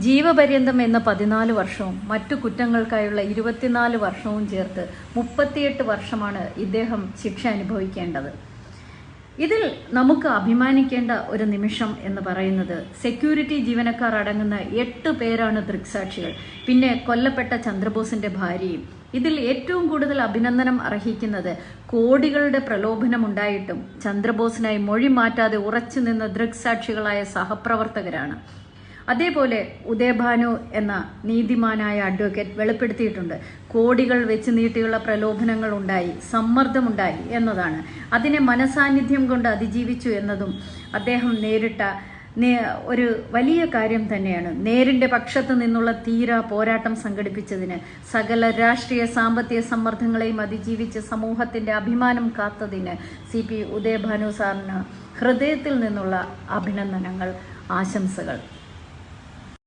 ജീവപര്യന്തം എന്ന 14 വർഷവും മറ്റു കുറ്റങ്ങൾക്കായുള്ള 24 വർഷവും ചേർത്ത് 38 വർഷമാണ് ഇദ്ദേഹം ശിക്ഷ അനുഭവിക്കേണ്ടത്. ഇതിൽ നമുക്ക് അഭിമാനിക്കേണ്ട ഒരു നിമിഷം എന്ന് പറയുന്നത് സെക്യൂരിറ്റി ജീവനക്കാർ അടങ്ങുന്ന 8 പേരാണ് ദൃക്സാക്ഷികൾ. പിന്നെ കൊല്ലപ്പെട്ട ചന്ദ്രബോസിന്റെ ഭാര്യയും. ഇതിൽ ഏറ്റവും കൂടുതൽ അഭിനന്ദനം അർഹിക്കുന്നത് കോടികളുടെ പ്രലോഭനമുണ്ടായിട്ടും ചന്ദ്രബോസിനായി മൊഴി മാറ്റാതെ ഉറച്ചു നിന്ന ദൃക്സാക്ഷികളായ സഹപ്രവർത്തകരാണ്. അതേപോലെ ഉദയഭാനു എന്ന നീതിമാനായ അഡ്വക്കേറ്റ് വെളിപ്പെടുത്തിയിട്ടുണ്ട്. കോടികൾ വെച്ച് നീട്ടിയുള്ള പ്രലോഭനങ്ങൾ ഉണ്ടായി, സമ്മർദ്ദമുണ്ടായി എന്നതാണ്. അതിനെ മനസാന്നിധ്യം കൊണ്ട് അതിജീവിച്ചു എന്നതും അദ്ദേഹം നേരിട്ട ഒരു വലിയ കാര്യം തന്നെയാണ്. നേരിന്റെ പക്ഷത്ത് നിന്നുള്ള തീരാ പോരാട്ടം സംഘടിപ്പിച്ചതിന്, സകല രാഷ്ട്രീയ സാമ്പത്തിക സമ്മർദ്ദങ്ങളെയും അതിജീവിച്ച് സമൂഹത്തിന്റെ അഭിമാനം കാത്തതിന് CP ഉദയഭാനു സാറിന് ഹൃദയത്തിൽ നിന്നുള്ള അഭിനന്ദനങ്ങൾ, ആശംസകൾ.